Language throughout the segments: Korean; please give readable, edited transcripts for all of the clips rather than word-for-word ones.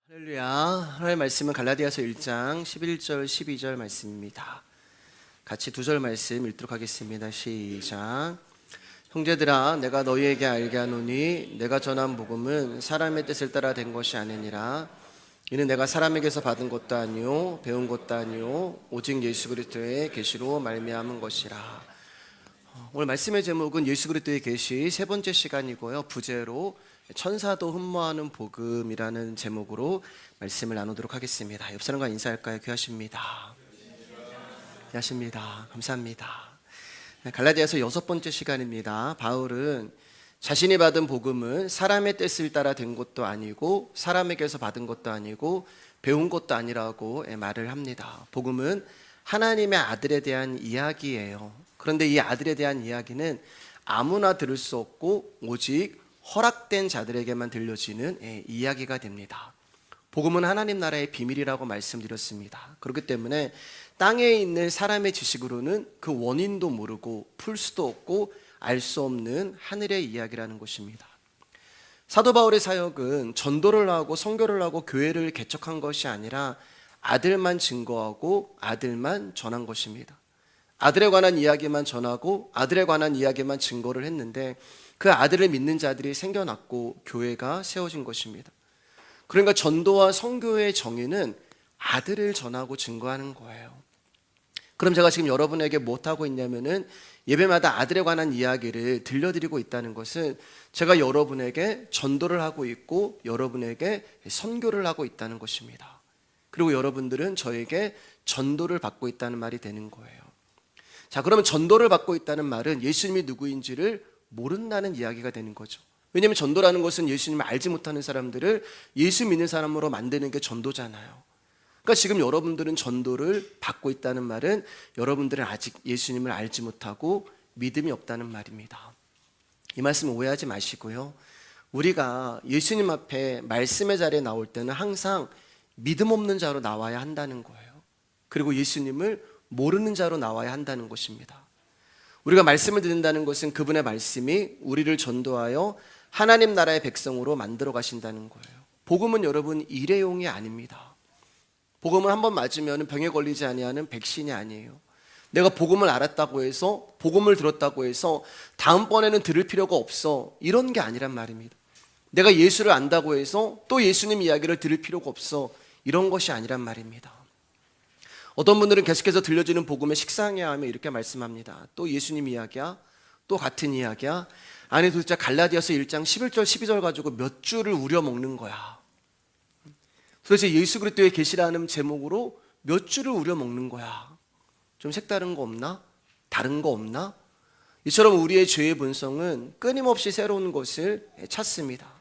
할렐루야. 하나님의 말씀은 갈라디아서 1장 11절 12절 말씀입니다. 같이 두 절 말씀 읽도록 하겠습니다. 시작. 형제들아, 내가 너희에게 알게 하노니 내가 전한 복음은 사람의 뜻을 따라 된 것이 아니니라. 이는 내가 사람에게서 받은 것도 아니요 배운 것도 아니요 오직 예수 그리스도의 계시로 말미암은 것이라. 오늘 말씀의 제목은 예수 그리스도의 계시 세 번째 시간이고요. 부제로 천사도 흠모하는 복음이라는 제목으로 말씀을 나누도록 하겠습니다. 옆 사람과 인사할까요? 귀하십니다. 귀하십니다. 감사합니다. 갈라디아서 여섯 번째 시간입니다. 바울은 자신이 받은 복음은 사람의 뜻을 따라 된 것도 아니고 사람에게서 받은 것도 아니고 배운 것도 아니라고 말을 합니다. 복음은 하나님의 아들에 대한 이야기예요. 그런데 이 아들에 대한 이야기는 아무나 들을 수 없고 오직 허락된 자들에게만 들려지는 이야기가 됩니다. 복음은 하나님 나라의 비밀이라고 말씀드렸습니다. 그렇기 때문에 땅에 있는 사람의 지식으로는 그 원인도 모르고 풀 수도 없고 알 수 없는 하늘의 이야기라는 것입니다. 사도 바울의 사역은 전도를 하고 선교를 하고 교회를 개척한 것이 아니라 아들만 증거하고 아들만 전한 것입니다. 아들에 관한 이야기만 전하고 아들에 관한 이야기만 증거를 했는데 그 아들을 믿는 자들이 생겨났고 교회가 세워진 것입니다. 그러니까 전도와 선교의 정의는 아들을 전하고 증거하는 거예요. 그럼 제가 지금 여러분에게 못하고 있냐면은 예배마다 아들에 관한 이야기를 들려드리고 있다는 것은 제가 여러분에게 전도를 하고 있고 여러분에게 선교를 하고 있다는 것입니다. 그리고 여러분들은 저에게 전도를 받고 있다는 말이 되는 거예요. 자, 그러면 전도를 받고 있다는 말은 예수님이 누구인지를 모른다는 이야기가 되는 거죠. 왜냐하면 전도라는 것은 예수님을 알지 못하는 사람들을 예수 믿는 사람으로 만드는 게 전도잖아요. 그러니까 지금 여러분들은 전도를 받고 있다는 말은 여러분들은 아직 예수님을 알지 못하고 믿음이 없다는 말입니다. 이 말씀 오해하지 마시고요. 우리가 예수님 앞에 말씀의 자리에 나올 때는 항상 믿음 없는 자로 나와야 한다는 거예요. 그리고 예수님을 모르는 자로 나와야 한다는 것입니다. 우리가 말씀을 듣는다는 것은 그분의 말씀이 우리를 전도하여 하나님 나라의 백성으로 만들어 가신다는 거예요. 복음은 여러분 일회용이 아닙니다. 복음은 한번 맞으면 병에 걸리지 아니하는 백신이 아니에요. 내가 복음을 알았다고 해서 복음을 들었다고 해서 다음번에는 들을 필요가 없어 이런 게 아니란 말입니다. 내가 예수를 안다고 해서 또 예수님 이야기를 들을 필요가 없어 이런 것이 아니란 말입니다. 어떤 분들은 계속해서 들려지는 복음에 식상해하며 이렇게 말씀합니다. 또 예수님 이야기야? 또 같은 이야기야? 아니 도대체 갈라디아서 1장 11절 12절 가지고 몇 줄을 우려먹는 거야. 도대체 예수 그리스도의 계시라는 제목으로 몇 줄을 우려먹는 거야. 좀 색다른 거 없나? 다른 거 없나? 이처럼 우리의 죄의 본성은 끊임없이 새로운 것을 찾습니다.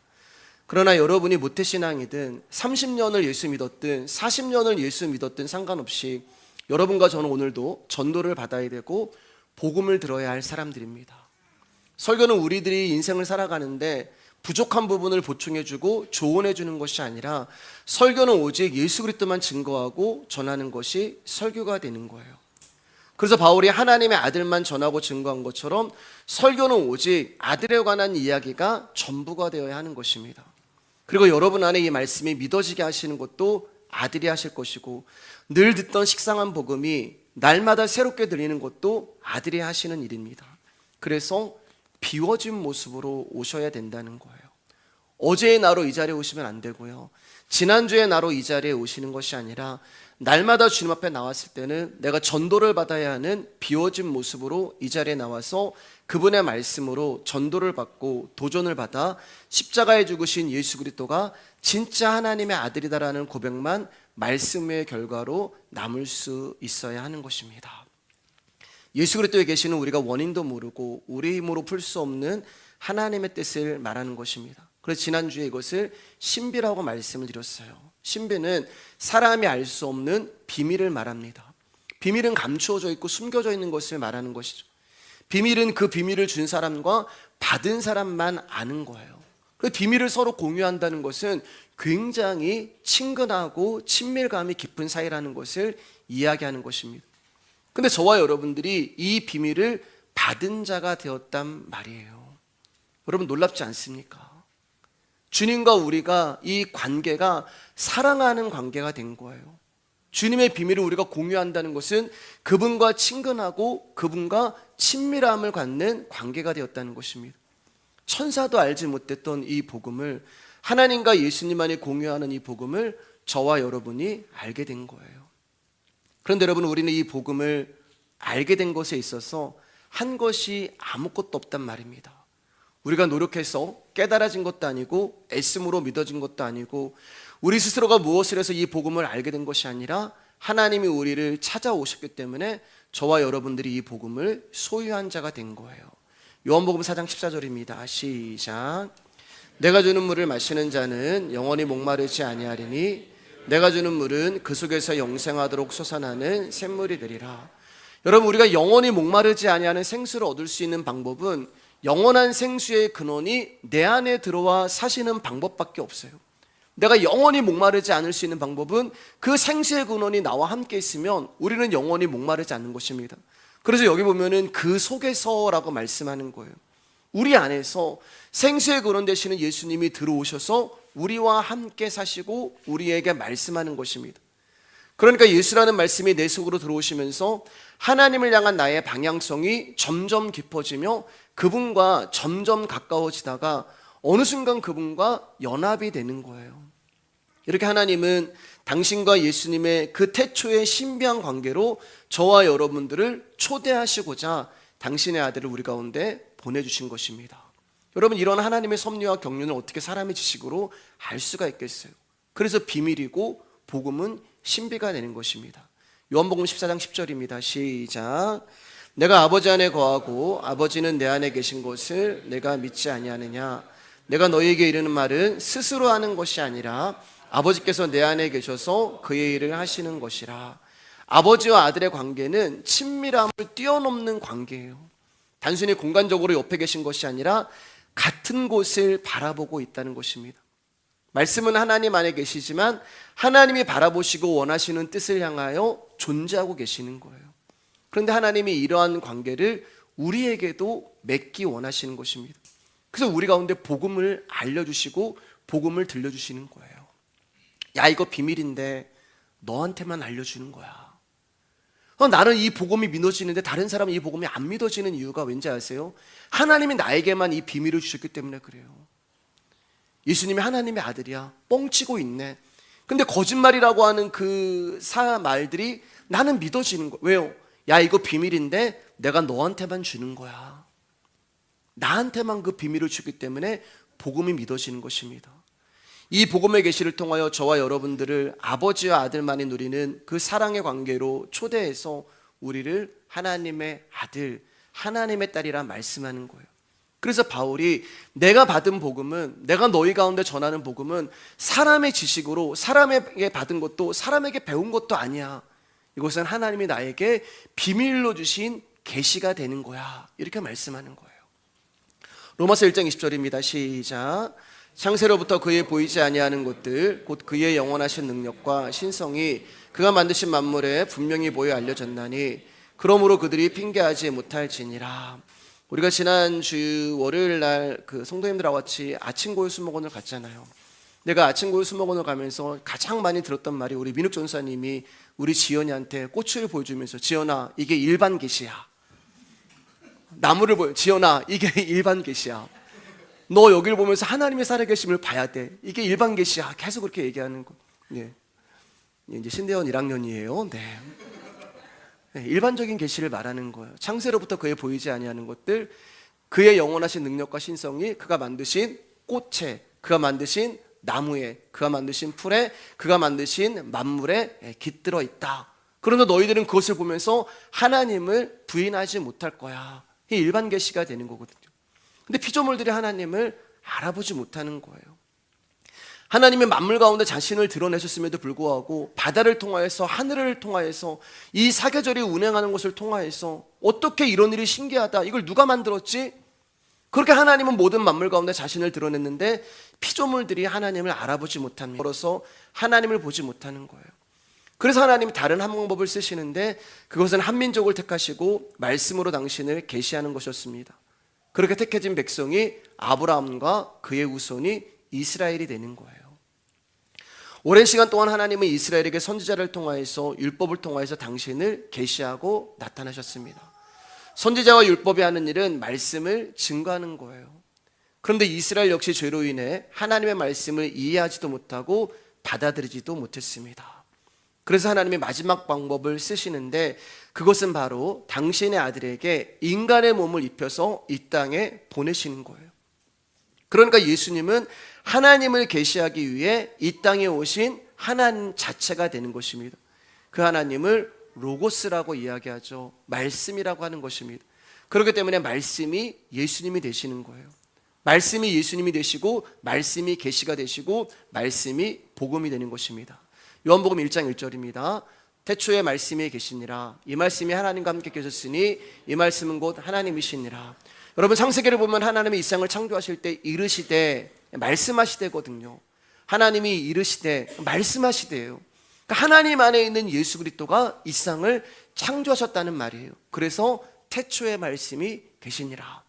그러나 여러분이 모태신앙이든 30년을 예수 믿었든 40년을 예수 믿었든 상관없이 여러분과 저는 오늘도 전도를 받아야 되고 복음을 들어야 할 사람들입니다. 설교는 우리들이 인생을 살아가는데 부족한 부분을 보충해주고 조언해주는 것이 아니라 설교는 오직 예수 그리스도만 증거하고 전하는 것이 설교가 되는 거예요. 그래서 바울이 하나님의 아들만 전하고 증거한 것처럼 설교는 오직 아들에 관한 이야기가 전부가 되어야 하는 것입니다. 그리고 여러분 안에 이 말씀이 믿어지게 하시는 것도 아들이 하실 것이고 늘 듣던 식상한 복음이 날마다 새롭게 들리는 것도 아들이 하시는 일입니다. 그래서 비워진 모습으로 오셔야 된다는 거예요. 어제의 나로 이 자리에 오시면 안 되고요. 지난주의 나로 이 자리에 오시는 것이 아니라 날마다 주님 앞에 나왔을 때는 내가 전도를 받아야 하는 비워진 모습으로 이 자리에 나와서 그분의 말씀으로 전도를 받고 도전을 받아 십자가에 죽으신 예수 그리스도가 진짜 하나님의 아들이다라는 고백만 말씀의 결과로 남을 수 있어야 하는 것입니다. 예수 그리스도에 계시는 우리가 원인도 모르고 우리 힘으로 풀 수 없는 하나님의 뜻을 말하는 것입니다. 그래서 지난주에 이것을 신비라고 말씀을 드렸어요. 신비는 사람이 알 수 없는 비밀을 말합니다. 비밀은 감추어져 있고 숨겨져 있는 것을 말하는 것이죠. 비밀은 그 비밀을 준 사람과 받은 사람만 아는 거예요. 그 비밀을 서로 공유한다는 것은 굉장히 친근하고 친밀감이 깊은 사이라는 것을 이야기하는 것입니다. 근데 저와 여러분들이 이 비밀을 받은 자가 되었단 말이에요. 여러분 놀랍지 않습니까? 주님과 우리가 이 관계가 사랑하는 관계가 된 거예요. 주님의 비밀을 우리가 공유한다는 것은 그분과 친근하고 그분과 친밀함을 갖는 관계가 되었다는 것입니다. 천사도 알지 못했던 이 복음을, 하나님과 예수님만이 공유하는 이 복음을 저와 여러분이 알게 된 거예요. 그런데 여러분, 우리는 이 복음을 알게 된 것에 있어서 한 것이 아무것도 없단 말입니다. 우리가 노력해서 깨달아진 것도 아니고 애씀으로 믿어진 것도 아니고 우리 스스로가 무엇을 해서 이 복음을 알게 된 것이 아니라 하나님이 우리를 찾아오셨기 때문에 저와 여러분들이 이 복음을 소유한 자가 된 거예요. 요한복음 4장 14절입니다. 시작. 내가 주는 물을 마시는 자는 영원히 목마르지 아니하리니 내가 주는 물은 그 속에서 영생하도록 솟아나는 샘물이 되리라. 여러분, 우리가 영원히 목마르지 아니하는 생수를 얻을 수 있는 방법은 영원한 생수의 근원이 내 안에 들어와 사시는 방법밖에 없어요. 내가 영원히 목마르지 않을 수 있는 방법은 그 생수의 근원이 나와 함께 있으면 우리는 영원히 목마르지 않는 것입니다. 그래서 여기 보면은 그 속에서라고 말씀하는 거예요. 우리 안에서 생수의 근원 되시는 예수님이 들어오셔서 우리와 함께 사시고 우리에게 말씀하는 것입니다. 그러니까 예수라는 말씀이 내 속으로 들어오시면서 하나님을 향한 나의 방향성이 점점 깊어지며 그분과 점점 가까워지다가 어느 순간 그분과 연합이 되는 거예요. 이렇게 하나님은 당신과 예수님의 그 태초의 신비한 관계로 저와 여러분들을 초대하시고자 당신의 아들을 우리 가운데 보내주신 것입니다. 여러분, 이런 하나님의 섭리와 경륜을 어떻게 사람의 지식으로 알 수가 있겠어요? 그래서 비밀이고 복음은 신비가 되는 것입니다. 요한복음 14장 10절입니다. 시작. 내가 아버지 안에 거하고 아버지는 내 안에 계신 것을 내가 믿지 아니하느냐. 내가 너희에게 이르는 말은 스스로 하는 것이 아니라 아버지께서 내 안에 계셔서 그의 일을 하시는 것이라. 아버지와 아들의 관계는 친밀함을 뛰어넘는 관계예요. 단순히 공간적으로 옆에 계신 것이 아니라 같은 곳을 바라보고 있다는 것입니다. 말씀은 하나님 안에 계시지만 하나님이 바라보시고 원하시는 뜻을 향하여 존재하고 계시는 거예요. 그런데 하나님이 이러한 관계를 우리에게도 맺기 원하시는 것입니다. 그래서 우리 가운데 복음을 알려주시고 복음을 들려주시는 거예요. 야, 이거 비밀인데 너한테만 알려주는 거야. 나는 이 복음이 믿어지는데 다른 사람은 이 복음이 안 믿어지는 이유가 왠지 아세요? 하나님이 나에게만 이 비밀을 주셨기 때문에 그래요. 예수님이 하나님의 아들이야. 뻥치고 있네. 근데 거짓말이라고 하는 그 말들이 나는 믿어지는 거야. 왜요? 야, 이거 비밀인데 내가 너한테만 주는 거야. 나한테만 그 비밀을 주기 때문에 복음이 믿어지는 것입니다. 이 복음의 계시를 통하여 저와 여러분들을 아버지와 아들만이 누리는 그 사랑의 관계로 초대해서 우리를 하나님의 아들, 하나님의 딸이라 말씀하는 거예요. 그래서 바울이 내가 받은 복음은, 내가 너희 가운데 전하는 복음은 사람의 지식으로 사람에게 받은 것도 사람에게 배운 것도 아니야. 이것은 하나님이 나에게 비밀로 주신 계시가 되는 거야. 이렇게 말씀하는 거예요. 로마서 1장 20절입니다. 시작. 창세로부터 그의 보이지 아니하는 것들 곧 그의 영원하신 능력과 신성이 그가 만드신 만물에 분명히 보여 알려졌나니 그러므로 그들이 핑계하지 못할지니라. 우리가 지난주 월요일 날 그 성도님들하고 같이 아침고요 수목원을 갔잖아요. 내가 아침고요 수목원을 가면서 가장 많이 들었던 말이 우리 민욱 전사님이 우리 지연이한테 꽃을 보여주면서 지연아, 이게 일반 계시야. 나무를 보여. 지연아, 이게 일반 계시야. 너 여기를 보면서 하나님의 살아계심을 봐야 돼. 이게 일반 계시야. 계속 그렇게 얘기하는 거. 예. 이제 신대원 1학년이에요. 네. 일반적인 계시를 말하는 거예요. 창세로부터 그의 보이지 아니하는 것들, 그의 영원하신 능력과 신성이 그가 만드신 꽃에, 그가 만드신 나무에, 그가 만드신 풀에, 그가 만드신 만물에 깃들어 있다. 그런데 너희들은 그것을 보면서 하나님을 부인하지 못할 거야. 이 일반 계시가 되는 거거든요. 근데 피조물들이 하나님을 알아보지 못하는 거예요. 하나님의 만물 가운데 자신을 드러내셨음에도 불구하고 바다를 통하여서, 하늘을 통하여서, 이 사계절이 운행하는 것을 통하여서 어떻게 이런 일이 신기하다, 이걸 누가 만들었지? 그렇게 하나님은 모든 만물 가운데 자신을 드러냈는데 피조물들이 하나님을 알아보지 못하는 거라서 하나님을 보지 못하는 거예요. 그래서 하나님이 다른 한 방법을 쓰시는데 그것은 한 민족을 택하시고 말씀으로 당신을 계시하는 것이었습니다. 그렇게 택해진 백성이 아브라함과 그의 후손이 이스라엘이 되는 거예요. 오랜 시간 동안 하나님은 이스라엘에게 선지자를 통하여서 율법을 통하여서 당신을 계시하고 나타나셨습니다. 선지자와 율법이 하는 일은 말씀을 증거하는 거예요. 그런데 이스라엘 역시 죄로 인해 하나님의 말씀을 이해하지도 못하고 받아들이지도 못했습니다. 그래서 하나님이 마지막 방법을 쓰시는데 그것은 바로 당신의 아들에게 인간의 몸을 입혀서 이 땅에 보내시는 거예요. 그러니까 예수님은 하나님을 계시하기 위해 이 땅에 오신 하나님 자체가 되는 것입니다. 그 하나님을 로고스라고 이야기하죠. 말씀이라고 하는 것입니다. 그렇기 때문에 말씀이 예수님이 되시는 거예요. 말씀이 예수님이 되시고 말씀이 계시가 되시고 말씀이 복음이 되는 것입니다. 요한복음 1장 1절입니다. 태초에 말씀이 계시니라. 이 말씀이 하나님과 함께 계셨으니 이 말씀은 곧 하나님이시니라. 여러분 창세기를 보면 하나님이 이 세상을 창조하실 때 이르시되 말씀하시되거든요. 하나님이 이르시되 말씀하시되요. 그러니까 하나님 안에 있는 예수 그리스도가 이 세상을 창조하셨다는 말이에요. 그래서 태초에 말씀이 계시니라.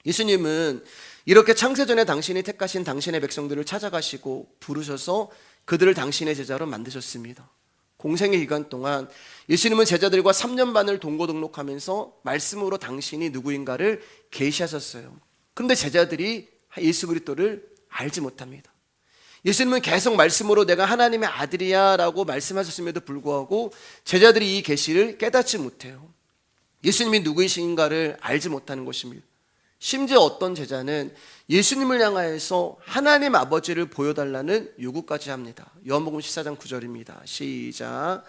예수님은 이렇게 창세전에 당신이 택하신 당신의 백성들을 찾아가시고 부르셔서 그들을 당신의 제자로 만드셨습니다. 공생의 기간 동안 예수님은 제자들과 3년 반을 동고동록하면서 말씀으로 당신이 누구인가를 계시하셨어요. 그런데 제자들이 예수 그리스도를 알지 못합니다. 예수님은 계속 말씀으로 내가 하나님의 아들이야 라고 말씀하셨음에도 불구하고 제자들이 이 계시를 깨닫지 못해요. 예수님이 누구이신가를 알지 못하는 것입니다. 심지어 어떤 제자는 예수님을 향하여서 하나님 아버지를 보여달라는 요구까지 합니다. 요한복음 14장 9절입니다. 시작.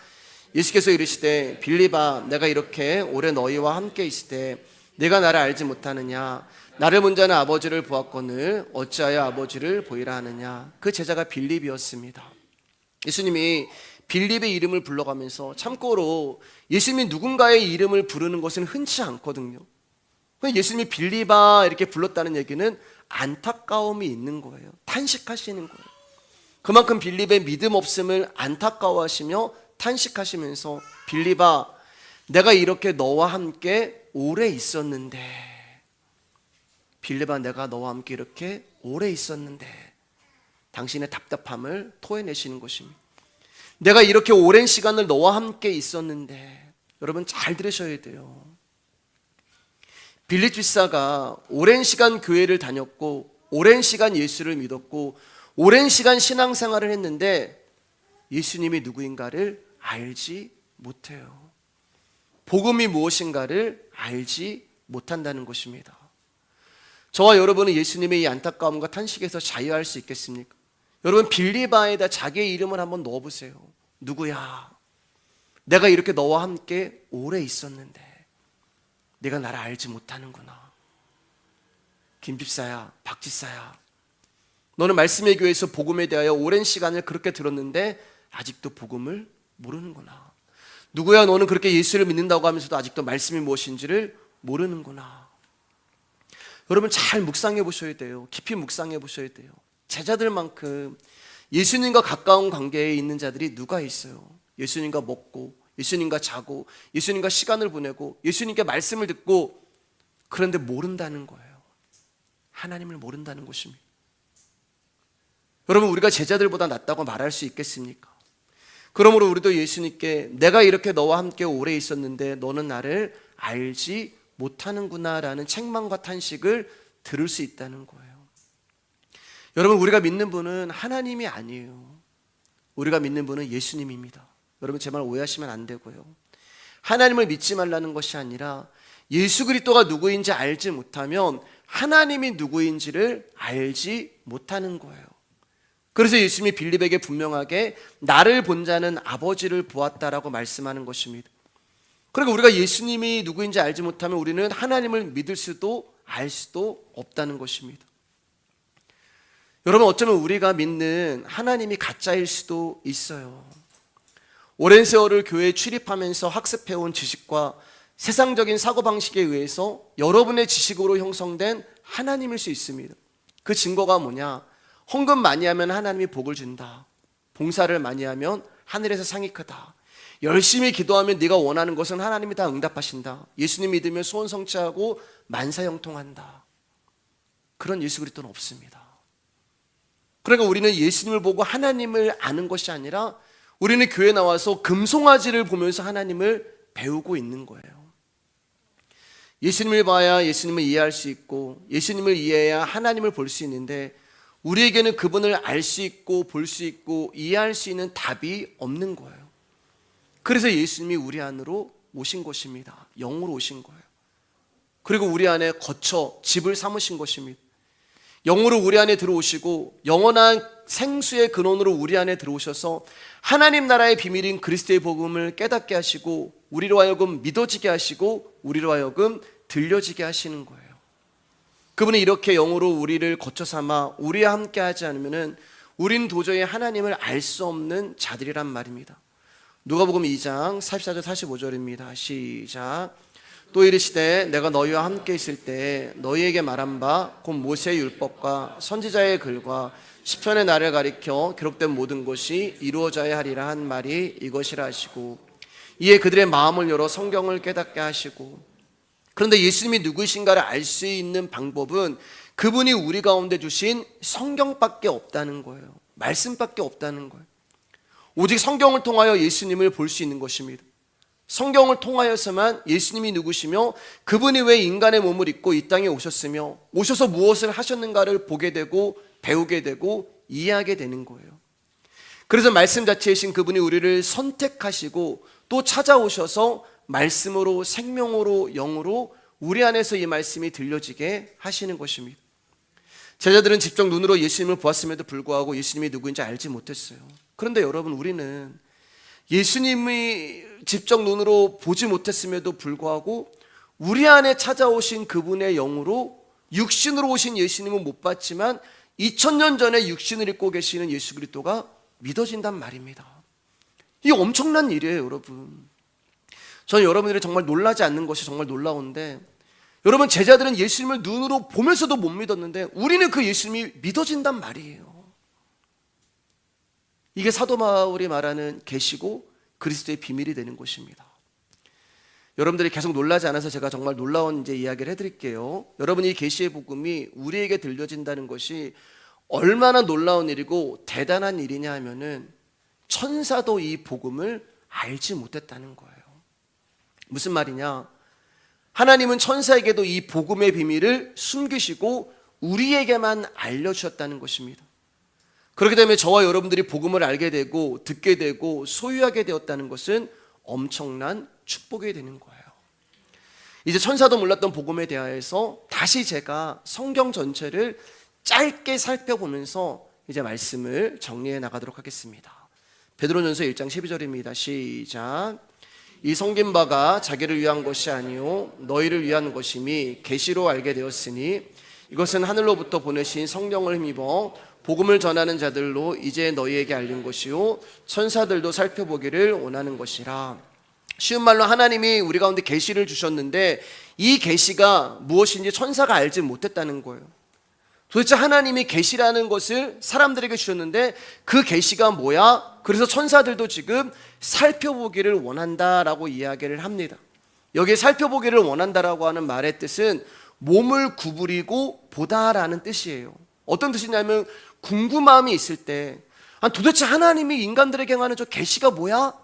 예수께서 이르시되 빌립아 내가 이렇게 오래 너희와 함께 있을 때 내가 나를 알지 못하느냐. 나를 본 자는 아버지를 보았거늘 어찌하여 아버지를 보이라 하느냐. 그 제자가 빌립이었습니다. 예수님이 빌립의 이름을 불러가면서 참고로 예수님이 누군가의 이름을 부르는 것은 흔치 않거든요. 예수님이 빌립아 이렇게 불렀다는 얘기는 안타까움이 있는 거예요. 탄식하시는 거예요. 그만큼 빌립의 믿음 없음을 안타까워하시며 탄식하시면서 빌립아 내가 이렇게 너와 함께 오래 있었는데 빌립아 내가 너와 함께 이렇게 오래 있었는데 당신의 답답함을 토해내시는 것입니다. 내가 이렇게 오랜 시간을 너와 함께 있었는데 여러분 잘 들으셔야 돼요. 빌립 집사가 오랜 시간 교회를 다녔고 오랜 시간 예수를 믿었고 오랜 시간 신앙생활을 했는데 예수님이 누구인가를 알지 못해요. 복음이 무엇인가를 알지 못한다는 것입니다. 저와 여러분은 예수님의 이 안타까움과 탄식에서 자유할 수 있겠습니까? 여러분 빌립바에다 자기의 이름을 한번 넣어보세요. 누구야? 내가 이렇게 너와 함께 오래 있었는데 네가 나를 알지 못하는구나. 김집사야, 박집사야, 너는 말씀의 교회에서 복음에 대하여 오랜 시간을 그렇게 들었는데 아직도 복음을 모르는구나. 누구야 너는 그렇게 예수를 믿는다고 하면서도 아직도 말씀이 무엇인지를 모르는구나. 여러분 잘 묵상해 보셔야 돼요. 깊이 묵상해 보셔야 돼요. 제자들만큼 예수님과 가까운 관계에 있는 자들이 누가 있어요? 예수님과 먹고 예수님과 자고 예수님과 시간을 보내고 예수님께 말씀을 듣고 그런데 모른다는 거예요. 하나님을 모른다는 것입니다. 여러분 우리가 제자들보다 낫다고 말할 수 있겠습니까? 그러므로 우리도 예수님께 내가 이렇게 너와 함께 오래 있었는데 너는 나를 알지 못하는구나 라는 책망과 탄식을 들을 수 있다는 거예요. 여러분 우리가 믿는 분은 하나님이 아니에요. 우리가 믿는 분은 예수님입니다. 여러분 제 말 오해하시면 안 되고요. 하나님을 믿지 말라는 것이 아니라 예수 그리스도가 누구인지 알지 못하면 하나님이 누구인지를 알지 못하는 거예요. 그래서 예수님이 빌립에게 분명하게 나를 본 자는 아버지를 보았다라고 말씀하는 것입니다. 그러니까 우리가 예수님이 누구인지 알지 못하면 우리는 하나님을 믿을 수도 알 수도 없다는 것입니다. 여러분 어쩌면 우리가 믿는 하나님이 가짜일 수도 있어요. 오랜 세월을 교회에 출입하면서 학습해온 지식과 세상적인 사고방식에 의해서 여러분의 지식으로 형성된 하나님일 수 있습니다. 그 증거가 뭐냐? 헌금 많이 하면 하나님이 복을 준다. 봉사를 많이 하면 하늘에서 상이 크다. 열심히 기도하면 네가 원하는 것은 하나님이 다 응답하신다. 예수님 믿으면 소원 성취하고 만사형통한다. 그런 예수 그리스도는 없습니다. 그러니까 우리는 예수님을 보고 하나님을 아는 것이 아니라 우리는 교회 나와서 금송아지를 보면서 하나님을 배우고 있는 거예요. 예수님을 봐야 예수님을 이해할 수 있고 예수님을 이해해야 하나님을 볼 수 있는데 우리에게는 그분을 알 수 있고 볼 수 있고 이해할 수 있는 답이 없는 거예요. 그래서 예수님이 우리 안으로 오신 것입니다. 영으로 오신 거예요. 그리고 우리 안에 거쳐 집을 삼으신 것입니다. 영으로 우리 안에 들어오시고 영원한 생수의 근원으로 우리 안에 들어오셔서 하나님 나라의 비밀인 그리스도의 복음을 깨닫게 하시고 우리로 하여금 믿어지게 하시고 우리로 하여금 들려지게 하시는 거예요. 그분이 이렇게 영으로 우리를 거쳐 삼아 우리와 함께 하지 않으면 우리는 도저히 하나님을 알 수 없는 자들이란 말입니다. 누가복음 2장 44절 45절입니다. 시작. 또 이르시되 내가 너희와 함께 있을 때 너희에게 말한 바 곧 모세의 율법과 선지자의 글과 시편의 나를 가리켜 기록된 모든 것이 이루어져야 하리라 한 말이 이것이라 하시고 이에 그들의 마음을 열어 성경을 깨닫게 하시고. 그런데 예수님이 누구이신가를 알 수 있는 방법은 그분이 우리 가운데 주신 성경밖에 없다는 거예요. 말씀밖에 없다는 거예요. 오직 성경을 통하여 예수님을 볼 수 있는 것입니다. 성경을 통하여서만 예수님이 누구시며 그분이 왜 인간의 몸을 입고 이 땅에 오셨으며 오셔서 무엇을 하셨는가를 보게 되고 배우게 되고 이해하게 되는 거예요. 그래서 말씀 자체이신 그분이 우리를 선택하시고 또 찾아오셔서 말씀으로 생명으로 영으로 우리 안에서 이 말씀이 들려지게 하시는 것입니다. 제자들은 직접 눈으로 예수님을 보았음에도 불구하고 예수님이 누구인지 알지 못했어요. 그런데 여러분, 우리는 예수님이 직접 눈으로 보지 못했음에도 불구하고 우리 안에 찾아오신 그분의 영으로 육신으로 오신 예수님은 못 봤지만 2000년 전에 육신을 입고 계시는 예수 그리스도가 믿어진단 말입니다. 이게 엄청난 일이에요, 여러분. 저는 여러분들이 정말 놀라지 않는 것이 정말 놀라운데, 여러분, 제자들은 예수님을 눈으로 보면서도 못 믿었는데 우리는 그 예수님이 믿어진단 말이에요. 이게 사도 바울이 말하는 계시고 그리스도의 비밀이 되는 것입니다. 여러분들이 계속 놀라지 않아서 제가 정말 놀라운 이야기를 해드릴게요. 여러분이 계시의 복음이 우리에게 들려진다는 것이 얼마나 놀라운 일이고 대단한 일이냐 하면은 천사도 이 복음을 알지 못했다는 거예요. 무슨 말이냐? 하나님은 천사에게도 이 복음의 비밀을 숨기시고 우리에게만 알려주셨다는 것입니다. 그렇기 때문에 저와 여러분들이 복음을 알게 되고 듣게 되고 소유하게 되었다는 것은 엄청난 축복이 되는 거예요. 이제 천사도 몰랐던 복음에 대하여서 다시 제가 성경 전체를 짧게 살펴보면서 이제 말씀을 정리해 나가도록 하겠습니다. 베드로전서 1장 12절입니다. 시작. 이 섬긴 바가 자기를 위한 것이 아니요 너희를 위한 것임이 계시로 알게 되었으니 이것은 하늘로부터 보내신 성령을 힘입어 복음을 전하는 자들로 이제 너희에게 알린 것이요 천사들도 살펴보기를 원하는 것이라. 쉬운 말로 하나님이 우리 가운데 계시를 주셨는데 이 계시가 무엇인지 천사가 알지 못했다는 거예요. 도대체 하나님이 계시라는 것을 사람들에게 주셨는데 그 계시가 뭐야? 그래서 천사들도 지금 살펴보기를 원한다라고 이야기를 합니다. 여기에 살펴보기를 원한다라고 하는 말의 뜻은 몸을 구부리고 보다라는 뜻이에요. 어떤 뜻이냐면 궁금함이 있을 때 도대체 하나님이 인간들에게 하는 저 계시가 뭐야?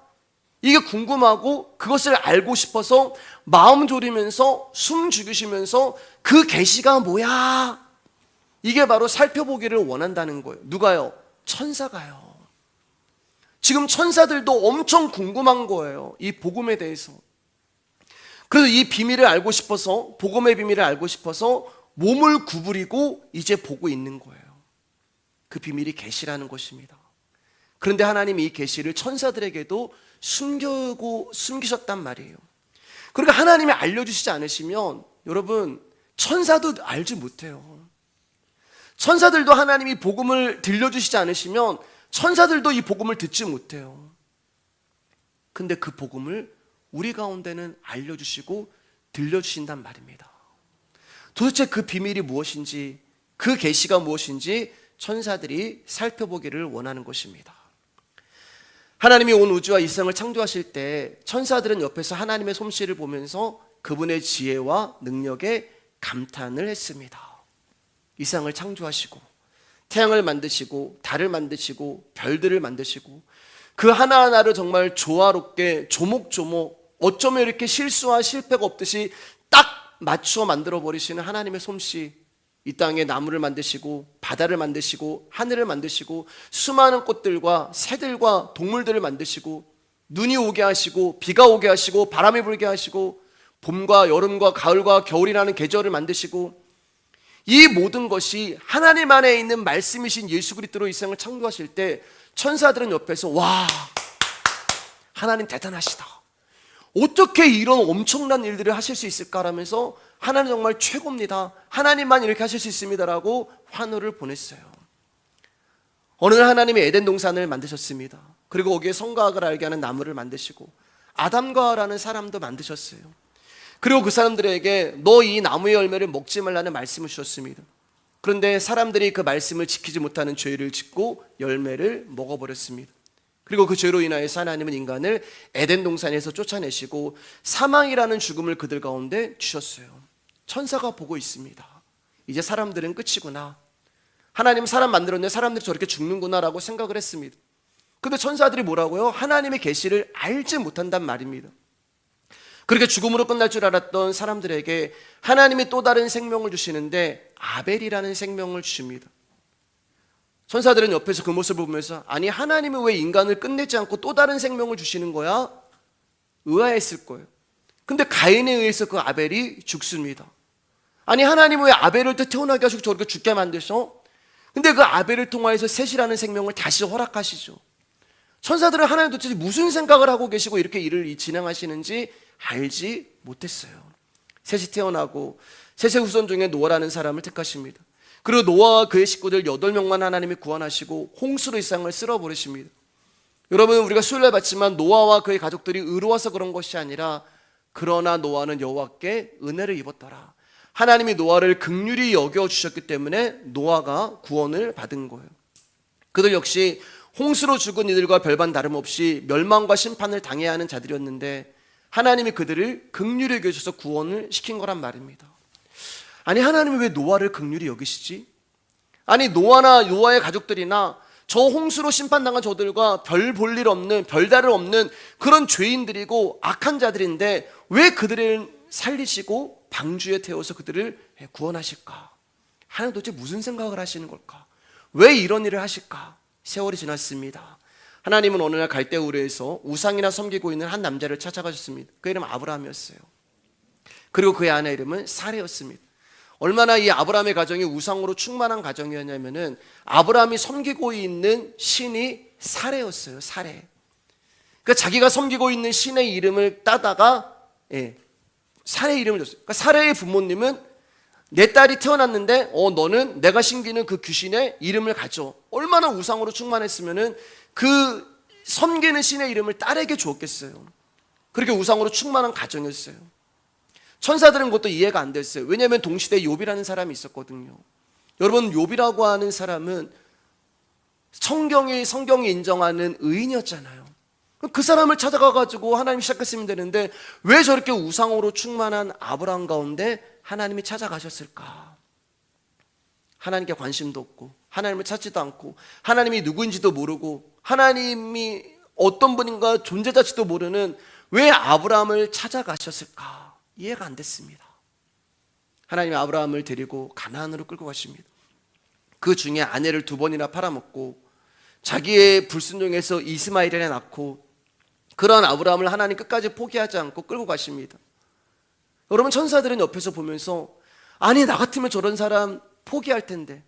이게 궁금하고 그것을 알고 싶어서 마음 졸이면서 숨 죽이시면서 그 계시가 뭐야? 이게 바로 살펴보기를 원한다는 거예요. 누가요? 천사가요. 지금 천사들도 엄청 궁금한 거예요, 이 복음에 대해서. 그래서 이 비밀을 알고 싶어서, 복음의 비밀을 알고 싶어서 몸을 구부리고 이제 보고 있는 거예요. 그 비밀이 계시라는 것입니다. 그런데 하나님이 이 계시를 천사들에게도 숨기셨단 말이에요. 그러니까 하나님이 알려주시지 않으시면 여러분, 천사도 알지 못해요. 천사들도 하나님이 복음을 들려주시지 않으시면 천사들도 이 복음을 듣지 못해요. 근데 그 복음을 우리 가운데는 알려주시고 들려주신단 말입니다. 도대체 그 비밀이 무엇인지, 그 계시가 무엇인지 천사들이 살펴보기를 원하는 것입니다. 하나님이 온 우주와 이 세상을 창조하실 때 천사들은 옆에서 하나님의 솜씨를 보면서 그분의 지혜와 능력에 감탄을 했습니다. 이 세상을 창조하시고 태양을 만드시고 달을 만드시고 별들을 만드시고 그 하나하나를 정말 조화롭게 조목조목 어쩌면 이렇게 실수와 실패가 없듯이 딱 맞추어 만들어 버리시는 하나님의 솜씨, 이 땅에 나무를 만드시고 바다를 만드시고 하늘을 만드시고 수많은 꽃들과 새들과 동물들을 만드시고 눈이 오게 하시고 비가 오게 하시고 바람이 불게 하시고 봄과 여름과 가을과 겨울이라는 계절을 만드시고 이 모든 것이 하나님 안에 있는 말씀이신 예수 그리스도로 이 세상을 창조하실 때 천사들은 옆에서 와, 하나님 대단하시다, 어떻게 이런 엄청난 일들을 하실 수 있을까라면서 하나님 정말 최고입니다, 하나님만 이렇게 하실 수 있습니다라고 환호를 보냈어요. 어느 날 하나님이 에덴 동산을 만드셨습니다. 그리고 거기에 선과 악을 알게 하는 나무를 만드시고 아담과 하와라는 사람도 만드셨어요. 그리고 그 사람들에게 너 이 나무의 열매를 먹지 말라는 말씀을 주셨습니다. 그런데 사람들이 그 말씀을 지키지 못하는 죄를 짓고 열매를 먹어버렸습니다. 그리고 그 죄로 인하여서 하나님은 인간을 에덴 동산에서 쫓아내시고 사망이라는 죽음을 그들 가운데 주셨어요. 천사가 보고 있습니다. 이제 사람들은 끝이구나, 하나님 사람 만들었는데 사람들이 저렇게 죽는구나라고 생각을 했습니다. 근데 천사들이 뭐라고요? 하나님의 계시를 알지 못한단 말입니다. 그렇게 죽음으로 끝날 줄 알았던 사람들에게 하나님이 또 다른 생명을 주시는데 아벨이라는 생명을 주십니다. 천사들은 옆에서 그 모습을 보면서 아니 하나님은 왜 인간을 끝내지 않고 또 다른 생명을 주시는 거야? 의아했을 거예요. 근데 가인에 의해서 그 아벨이 죽습니다. 아니 하나님은 왜 아벨을 또 태어나게 하시고 저렇게 죽게 만드셔? 근데 그 아벨을 통하여서 셋이라는 생명을 다시 허락하시죠. 천사들은 하나님 도대체 무슨 생각을 하고 계시고 이렇게 일을 진행하시는지 알지 못했어요. 셋이 태어나고 셋의 후손 중에 노아라는 사람을 택하십니다. 그리고 노아와 그의 식구들 8명만 하나님이 구원하시고 홍수로 이 세상을 쓸어버리십니다. 여러분, 우리가 수요일날 봤지만 노아와 그의 가족들이 의로워서 그런 것이 아니라 그러나 노아는 여호와께 은혜를 입었더라, 하나님이 노아를 긍휼히 여겨주셨기 때문에 노아가 구원을 받은 거예요. 그들 역시 홍수로 죽은 이들과 별반 다름없이 멸망과 심판을 당해야 하는 자들이었는데 하나님이 그들을 긍휼히 여겨주셔서 구원을 시킨 거란 말입니다. 아니 하나님이 왜 노아를 긍휼히 여기시지? 아니 노아나 노아의 가족들이나 저 홍수로 심판당한 저들과 별 볼 일 없는, 별다를 없는 그런 죄인들이고 악한 자들인데 왜 그들을 살리시고 방주에 태워서 그들을 구원하실까? 하나님 도대체 무슨 생각을 하시는 걸까? 왜 이런 일을 하실까? 세월이 지났습니다. 하나님은 어느 날 갈대우르에서 우상이나 섬기고 있는 한 남자를 찾아가셨습니다. 그 이름은 아브라함이었어요. 그리고 그의 아내 이름은 사레였습니다. 얼마나 이 아브라함의 가정이 우상으로 충만한 가정이었냐면은 아브라함이 섬기고 있는 신이 사레였어요. 사레. 그러니까 자기가 섬기고 있는 신의 이름을 따다가 사레 이름을 줬어요. 그러니까 사레의 부모님은 내 딸이 태어났는데 너는 내가 섬기는 그 귀신의 이름을 가져. 얼마나 우상으로 충만했으면은 그 섬기는 신의 이름을 딸에게 주었겠어요. 그렇게 우상으로 충만한 가정이었어요. 천사들은 그것도 이해가 안 됐어요. 왜냐하면 동시대에 욥이라는 사람이 있었거든요. 여러분, 욥이라고 하는 사람은 성경이 인정하는 의인이었잖아요. 그 사람을 찾아가가지고 하나님이 시작했으면 되는데 왜 저렇게 우상으로 충만한 아브라함 가운데 하나님이 찾아가셨을까? 하나님께 관심도 없고 하나님을 찾지도 않고 하나님이 누구인지도 모르고 하나님이 어떤 분인가 존재 자체도 모르는 왜 아브라함을 찾아가셨을까? 이해가 안 됐습니다. 하나님이 아브라함을 데리고 가나안으로 끌고 가십니다. 그 중에 아내를 2번이나 팔아먹고 자기의 불순종에서 이스마엘을 낳고 그러한 아브라함을 하나님 끝까지 포기하지 않고 끌고 가십니다. 여러분, 천사들은 옆에서 보면서 아니 나 같으면 저런 사람 포기할 텐데,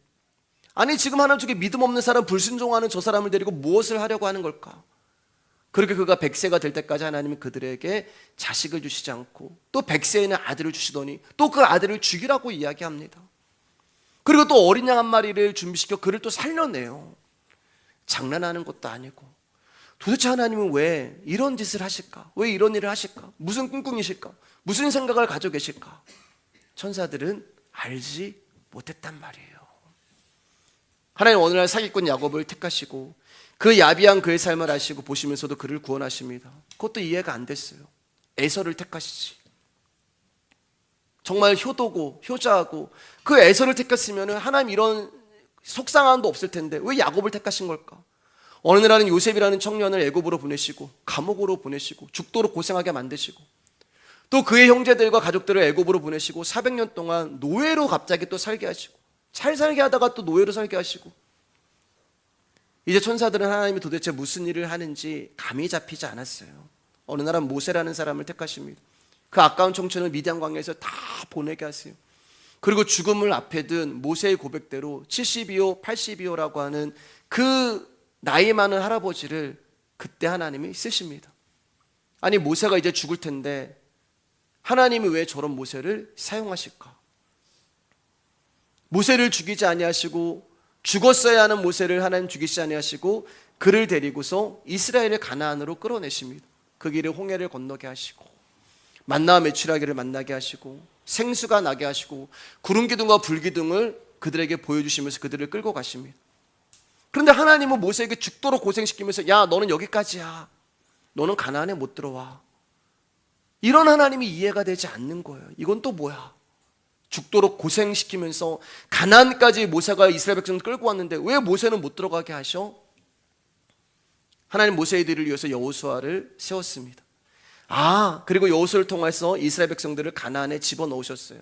아니 지금 하나님 쪽에 믿음 없는 사람, 불순종하는 저 사람을 데리고 무엇을 하려고 하는 걸까? 그렇게 그가 100세가 될 때까지 하나님은 그들에게 자식을 주시지 않고 또 100세에는 아들을 주시더니 또 그 아들을 죽이라고 이야기합니다. 그리고 또 어린 양 한 마리를 준비시켜 그를 또 살려내요. 장난하는 것도 아니고. 도대체 하나님은 왜 이런 짓을 하실까? 왜 이런 일을 하실까? 무슨 꿍꿍이실까? 무슨 생각을 가지고 계실까? 천사들은 알지 못했단 말이에요. 하나님 어느 날 사기꾼 야곱을 택하시고 그 야비한 그의 삶을 아시고 보시면서도 그를 구원하십니다. 그것도 이해가 안 됐어요. 에서를 택하시지. 정말 효도고 효자하고 그 에서를 택했으면 하나님 이런 속상함도 없을 텐데 왜 야곱을 택하신 걸까? 어느 날은 요셉이라는 청년을 애굽으로 보내시고 감옥으로 보내시고 죽도록 고생하게 만드시고 또 그의 형제들과 가족들을 애굽으로 보내시고 400년 동안 노예로 갑자기 또 살게 하시고 잘 살게 하다가 또 노예로 살게 하시고 이제 천사들은 하나님이 도대체 무슨 일을 하는지 감이 잡히지 않았어요. 어느 날은 모세라는 사람을 택하십니다. 그 아까운 청춘을 미디안 광야에서 다 보내게 하세요. 그리고 죽음을 앞에 둔 모세의 고백대로 70이요 80이요라고 하는 그 나이 많은 할아버지를 그때 하나님이 쓰십니다. 아니 모세가 이제 죽을 텐데 하나님이 왜 저런 모세를 사용하실까? 모세를 죽이지 아니하시고 죽었어야 하는 모세를 하나님 죽이지 아니하시고 그를 데리고서 이스라엘을 가나안으로 끌어내십니다. 그 길에 홍해를 건너게 하시고 만나와 메추라기를 만나게 하시고 생수가 나게 하시고 구름기둥과 불기둥을 그들에게 보여주시면서 그들을 끌고 가십니다. 그런데 하나님은 모세에게 죽도록 고생시키면서 야 너는 여기까지야, 너는 가나안에 못 들어와. 이런 하나님이 이해가 되지 않는 거예요. 이건 또 뭐야? 죽도록 고생시키면서 가나안까지 모세가 이스라엘 백성을 끌고 왔는데 왜 모세는 못 들어가게 하셔? 하나님 모세들을 위해서 여호수아를 세웠습니다. 그리고 여호수아를 통해서 이스라엘 백성들을 가나안에 집어넣으셨어요.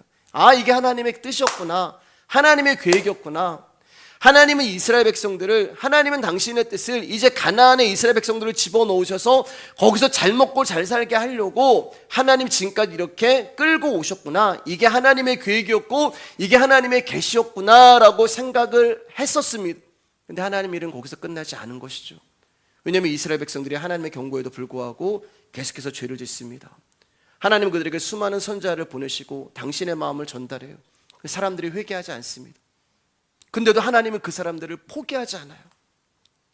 이게 하나님의 뜻이었구나. 하나님의 계획이었구나. 하나님은 이스라엘 백성들을, 하나님은 당신의 뜻을 이제 가나안에 이스라엘 백성들을 집어넣으셔서 거기서 잘 먹고 잘 살게 하려고 하나님 지금까지 이렇게 끌고 오셨구나. 이게 하나님의 계획이었고 이게 하나님의 계시였구나 라고 생각을 했었습니다. 근데 하나님 일은 거기서 끝나지 않은 것이죠. 왜냐하면 이스라엘 백성들이 하나님의 경고에도 불구하고 계속해서 죄를 짓습니다. 하나님은 그들에게 수많은 선지자를 보내시고 당신의 마음을 전달해요. 사람들이 회개하지 않습니다. 근데도 하나님은 그 사람들을 포기하지 않아요.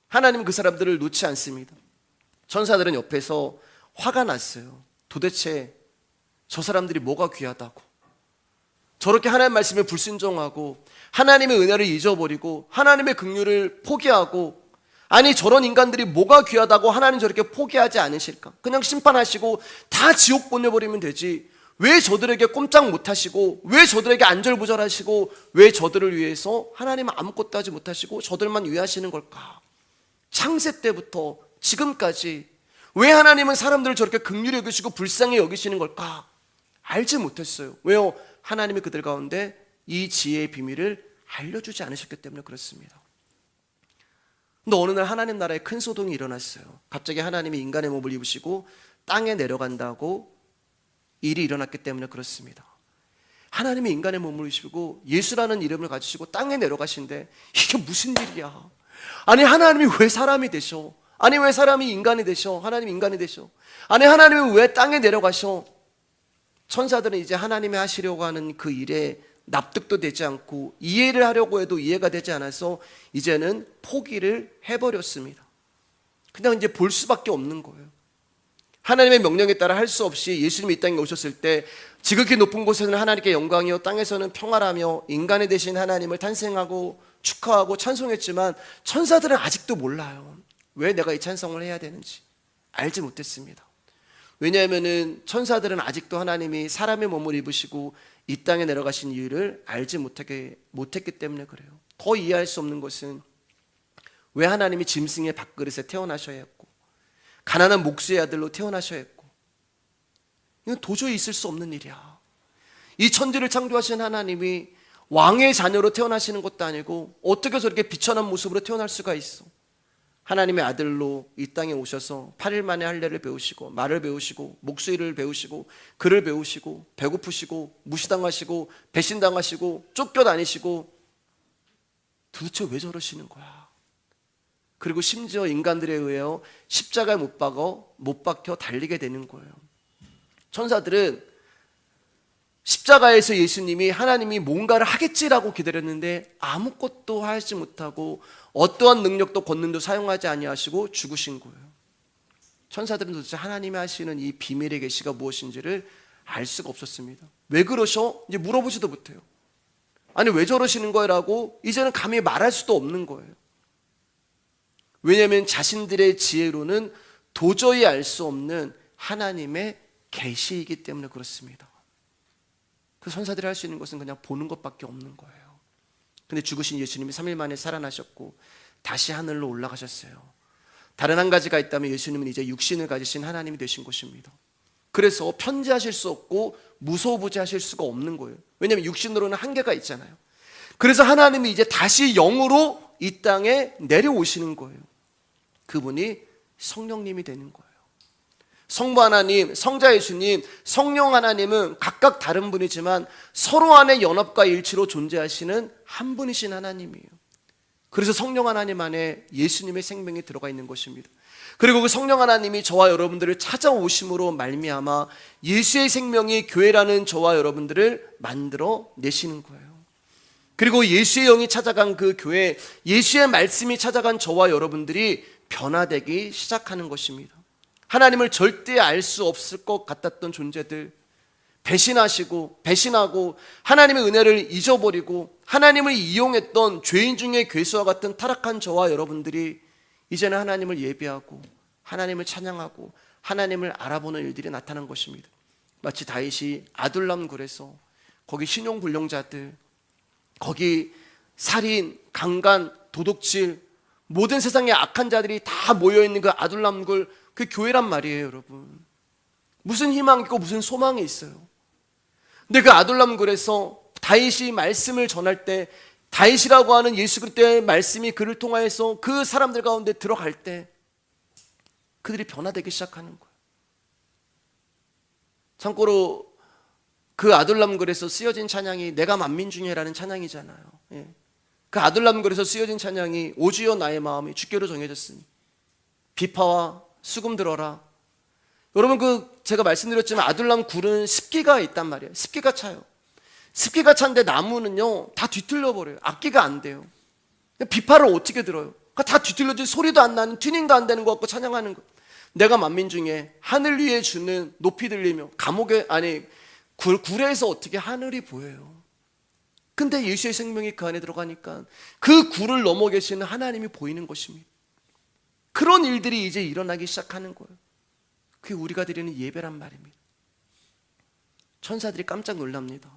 하나님은 그 사람들을 놓지 않습니다. 천사들은 옆에서 화가 났어요. 도대체 저 사람들이 뭐가 귀하다고, 저렇게 하나님 말씀에 불순종하고 하나님의 은혜를 잊어버리고 하나님의 긍휼을 포기하고, 아니 저런 인간들이 뭐가 귀하다고 하나님 저렇게 포기하지 않으실까? 그냥 심판하시고 다 지옥 보내버리면 되지. 왜 저들에게 꼼짝 못하시고 왜 저들에게 안절부절하시고 왜 저들을 위해서 하나님은 아무것도 하지 못하시고 저들만 위하시는 걸까? 창세 때부터 지금까지 왜 하나님은 사람들을 저렇게 긍휼히 여기시고 불쌍히 여기시는 걸까? 알지 못했어요. 왜요? 하나님이 그들 가운데 이 지혜의 비밀을 알려주지 않으셨기 때문에 그렇습니다. 근데 어느 날 하나님 나라에 큰 소동이 일어났어요. 갑자기 하나님이 인간의 몸을 입으시고 땅에 내려간다고 일이 일어났기 때문에 그렇습니다. 하나님이 인간의 몸을 입으시고 예수라는 이름을 가지시고 땅에 내려가신데 이게 무슨 일이야? 아니 하나님이 왜 사람이 되셔? 아니 왜 사람이 인간이 되셔? 하나님이 인간이 되셔? 아니 하나님이 왜 땅에 내려가셔? 천사들은 이제 하나님이 하시려고 하는 그 일에 납득도 되지 않고 이해를 하려고 해도 이해가 되지 않아서 이제는 포기를 해버렸습니다. 그냥 이제 볼 수밖에 없는 거예요. 하나님의 명령에 따라 할 수 없이 예수님이 이 땅에 오셨을 때 지극히 높은 곳에서는 하나님께 영광이요 땅에서는 평화라며 인간의 대신 하나님을 탄생하고 축하하고 찬송했지만 천사들은 아직도 몰라요. 왜 내가 이 찬송을 해야 되는지 알지 못했습니다. 왜냐하면 천사들은 아직도 하나님이 사람의 몸을 입으시고 이 땅에 내려가신 이유를 알지 못했기 때문에 그래요. 더 이해할 수 없는 것은 왜 하나님이 짐승의 밥그릇에 태어나셔야 했고 가난한 목수의 아들로 태어나셔야 했고, 이건 도저히 있을 수 없는 일이야. 이 천지를 창조하신 하나님이 왕의 자녀로 태어나시는 것도 아니고 어떻게 저렇게 비천한 모습으로 태어날 수가 있어? 하나님의 아들로 이 땅에 오셔서 8일 만에 할례를 배우시고 말을 배우시고 목수일을 배우시고 글을 배우시고 배고프시고 무시당하시고 배신당하시고 쫓겨다니시고 도대체 왜 저러시는 거야? 그리고 심지어 인간들에 의하여 십자가에 못 박혀 달리게 되는 거예요. 천사들은 십자가에서 예수님이 하나님이 뭔가를 하겠지라고 기다렸는데 아무것도 하지 못하고 어떠한 능력도 권능도 사용하지 아니하시고 죽으신 거예요. 천사들은 도대체 하나님이 하시는 이 비밀의 계시가 무엇인지를 알 수가 없었습니다. 왜 그러셔? 이제 물어보지도 못해요. 아니 왜 저러시는 거예요? 라고 이제는 감히 말할 수도 없는 거예요. 왜냐하면 자신들의 지혜로는 도저히 알 수 없는 하나님의 계시이기 때문에 그렇습니다. 그 천사들이 할 수 있는 것은 그냥 보는 것밖에 없는 거예요. 근데 죽으신 예수님이 3일 만에 살아나셨고 다시 하늘로 올라가셨어요. 다른 한 가지가 있다면 예수님은 이제 육신을 가지신 하나님이 되신 것입니다. 그래서 편지하실 수 없고 무소부지하실 수가 없는 거예요. 왜냐하면 육신으로는 한계가 있잖아요. 그래서 하나님이 이제 다시 영으로 이 땅에 내려오시는 거예요. 그분이 성령님이 되는 거예요. 성부 하나님, 성자 예수님, 성령 하나님은 각각 다른 분이지만 서로 안에 연합과 일치로 존재하시는 한 분이신 하나님이에요. 그래서 성령 하나님 안에 예수님의 생명이 들어가 있는 것입니다. 그리고 그 성령 하나님이 저와 여러분들을 찾아오심으로 말미암아 예수의 생명이 교회라는 저와 여러분들을 만들어 내시는 거예요. 그리고 예수의 영이 찾아간 그 교회, 예수의 말씀이 찾아간 저와 여러분들이 변화되기 시작하는 것입니다. 하나님을 절대 알 수 없을 것 같았던 존재들, 배신하고 하나님의 은혜를 잊어버리고 하나님을 이용했던 죄인 중에 괴수와 같은 타락한 저와 여러분들이 이제는 하나님을 예배하고 하나님을 찬양하고 하나님을 알아보는 일들이 나타난 것입니다. 마치 다윗이 아둘람 굴에서 거기 신용불량자들, 거기 살인, 강간, 도둑질, 모든 세상의 악한 자들이 다 모여있는 그 아둘람 굴, 그 교회란 말이에요, 여러분. 무슨 희망이 있고 무슨 소망이 있어요. 근데 그 아둘람 굴에서 다윗이 말씀을 전할 때, 다윗이라고 하는 예수 그리스도의 말씀이 그를 통하여서 그 사람들 가운데 들어갈 때 그들이 변화되기 시작하는 거예요. 참고로 그 아둘람 굴에서 쓰여진 찬양이 내가 만민 중에라는 찬양이잖아요. 예. 그 아둘람 굴에서 쓰여진 찬양이 오주여 나의 마음이 주께로 정해졌으니 비파와 수금 들어라. 여러분, 제가 말씀드렸지만 아둘람 굴은 습기가 있단 말이에요. 습기가 차요. 습기가 찬데 나무는요 다 뒤틀려 버려요. 악기가 안 돼요. 비파를 어떻게 들어요? 다 뒤틀려지, 소리도 안 나는, 튜닝도 안 되는 것 같고 찬양하는 거. 내가 만민 중에 하늘 위에 주는 높이 들리며 굴에서 어떻게 하늘이 보여요. 근데 예수의 생명이 그 안에 들어가니까 그 굴을 넘어 계시는 하나님이 보이는 것입니다. 그런 일들이 이제 일어나기 시작하는 거예요. 그게 우리가 드리는 예배란 말입니다. 천사들이 깜짝 놀랍니다.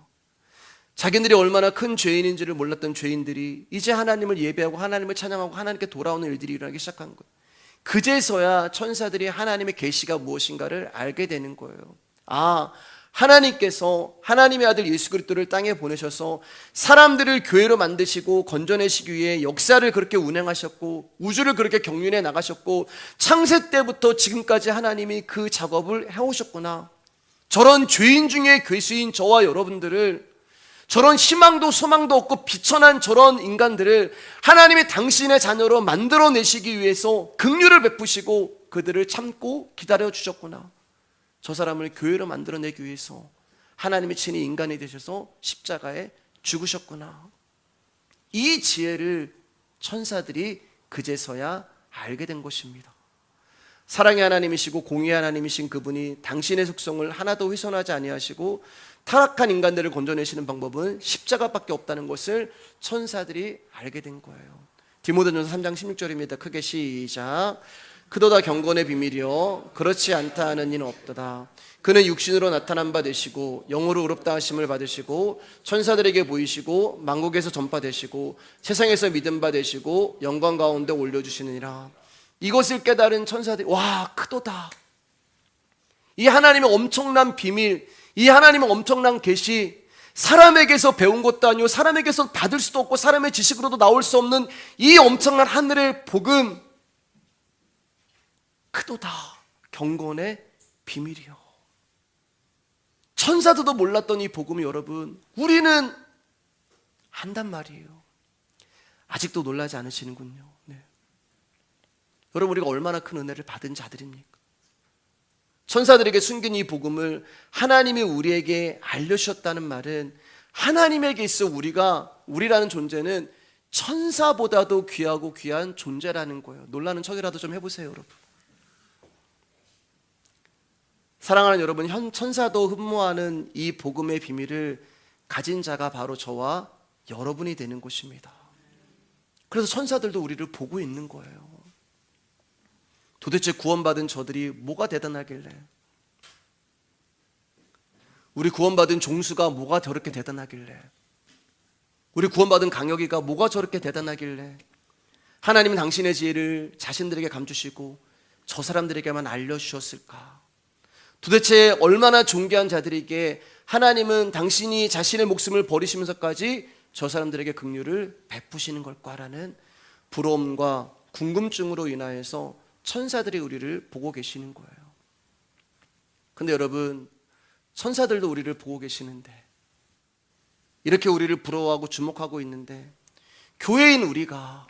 자기들이 얼마나 큰 죄인인지를 몰랐던 죄인들이 이제 하나님을 예배하고 하나님을 찬양하고 하나님께 돌아오는 일들이 일어나기 시작한 거예요. 그제서야 천사들이 하나님의 계시가 무엇인가를 알게 되는 거예요. 하나님께서 하나님의 아들 예수 그리스도를 땅에 보내셔서 사람들을 교회로 만드시고 건져내시기 위해 역사를 그렇게 운행하셨고 우주를 그렇게 경륜해 나가셨고 창세 때부터 지금까지 하나님이 그 작업을 해오셨구나. 저런 죄인 중에 괴수인 저와 여러분들을, 저런 희망도 소망도 없고 비천한 저런 인간들을 하나님이 당신의 자녀로 만들어내시기 위해서 긍휼을 베푸시고 그들을 참고 기다려 주셨구나. 저 사람을 교회로 만들어내기 위해서 하나님이 친히 인간이 되셔서 십자가에 죽으셨구나. 이 지혜를 천사들이 그제서야 알게 된 것입니다. 사랑의 하나님이시고 공의의 하나님이신 그분이 당신의 속성을 하나도 훼손하지 아니하시고 타락한 인간들을 건져내시는 방법은 십자가밖에 없다는 것을 천사들이 알게 된 거예요. 디모데전서 3장 16절입니다. 크게 시작. 그도다 경건의 비밀이요 그렇지 않다 하는 이는 없도다. 그는 육신으로 나타난 바 되시고 영으로 의롭다 하심을 받으시고 천사들에게 보이시고 만국에서 전파되시고 세상에서 믿음 바 되시고 영광 가운데 올려주시느니라. 이것을 깨달은 천사들이 크도다. 이 하나님의 엄청난 비밀, 이 하나님의 엄청난 계시, 사람에게서 배운 것도 아니고 사람에게서 받을 수도 없고 사람의 지식으로도 나올 수 없는 이 엄청난 하늘의 복음, 크도다. 경건의 비밀이요. 천사들도 몰랐던 이 복음이 여러분 우리는 한단 말이에요. 아직도 놀라지 않으시는군요. 네. 여러분, 우리가 얼마나 큰 은혜를 받은 자들입니까? 천사들에게 숨긴 이 복음을 하나님이 우리에게 알려주셨다는 말은 하나님에게 있어 우리라는 존재는 천사보다도 귀하고 귀한 존재라는 거예요. 놀라는 척이라도 좀 해보세요, 여러분. 사랑하는 여러분, 천사도 흠모하는 이 복음의 비밀을 가진 자가 바로 저와 여러분이 되는 것입니다. 그래서 천사들도 우리를 보고 있는 거예요. 도대체 구원받은 저들이 뭐가 대단하길래, 우리 구원받은 종수가 뭐가 저렇게 대단하길래, 우리 구원받은 강혁이가 뭐가 저렇게 대단하길래 하나님은 당신의 지혜를 자신들에게 감추시고 저 사람들에게만 알려주셨을까? 도대체 얼마나 존귀한 자들에게 하나님은 당신이 자신의 목숨을 버리시면서까지 저 사람들에게 긍휼을 베푸시는 걸까라는 부러움과 궁금증으로 인하여서 천사들이 우리를 보고 계시는 거예요. 근데 여러분, 천사들도 우리를 보고 계시는데, 이렇게 우리를 부러워하고 주목하고 있는데, 교회인 우리가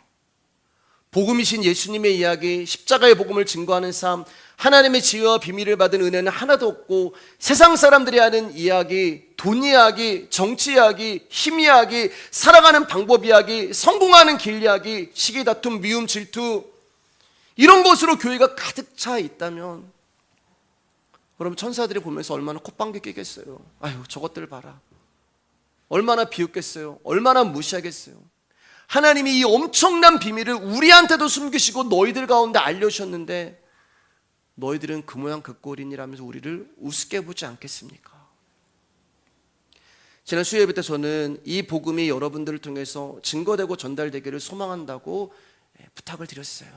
복음이신 예수님의 이야기, 십자가의 복음을 증거하는 삶, 하나님의 지혜와 비밀을 받은 은혜는 하나도 없고 세상 사람들이 하는 이야기, 돈 이야기, 정치 이야기, 힘 이야기, 살아가는 방법 이야기, 성공하는 길 이야기, 시기 다툼, 미움, 질투, 이런 것으로 교회가 가득 차 있다면 여러분, 천사들이 보면서 얼마나 콧방귀 뀌겠어요. 아유, 저것들 봐라. 얼마나 비웃겠어요. 얼마나 무시하겠어요. 하나님이 이 엄청난 비밀을 우리한테도 숨기시고 너희들 가운데 알려주셨는데 너희들은 그 모양 그 꼴이니라면서 우리를 우습게 보지 않겠습니까? 지난 수요예배 때 저는 이 복음이 여러분들을 통해서 증거되고 전달되기를 소망한다고 부탁을 드렸어요.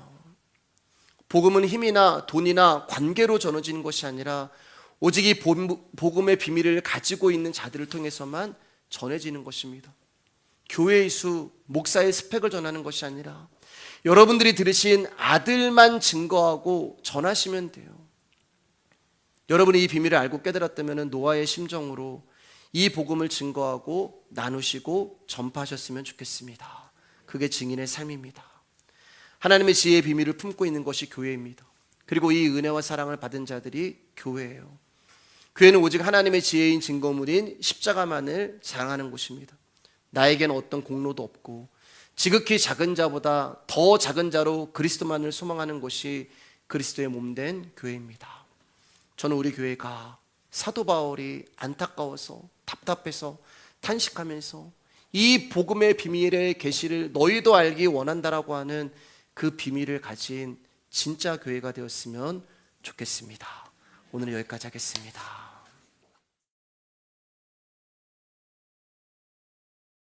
복음은 힘이나 돈이나 관계로 전해지는 것이 아니라 오직 이 복음의 비밀을 가지고 있는 자들을 통해서만 전해지는 것입니다. 교회의 수, 목사의 스펙을 전하는 것이 아니라 여러분들이 들으신 아들만 증거하고 전하시면 돼요. 여러분이 이 비밀을 알고 깨달았다면 노아의 심정으로 이 복음을 증거하고 나누시고 전파하셨으면 좋겠습니다. 그게 증인의 삶입니다. 하나님의 지혜의 비밀을 품고 있는 것이 교회입니다. 그리고 이 은혜와 사랑을 받은 자들이 교회예요. 교회는 오직 하나님의 지혜인 증거물인 십자가만을 자랑하는 곳입니다. 나에게는 어떤 공로도 없고 지극히 작은 자보다 더 작은 자로 그리스도만을 소망하는 것이 그리스도의 몸된 교회입니다. 저는 우리 교회가 사도 바울이 안타까워서 답답해서 탄식하면서 이 복음의 비밀의 계시를 너희도 알기 원한다라고 하는 그 비밀을 가진 진짜 교회가 되었으면 좋겠습니다. 오늘은 여기까지 하겠습니다.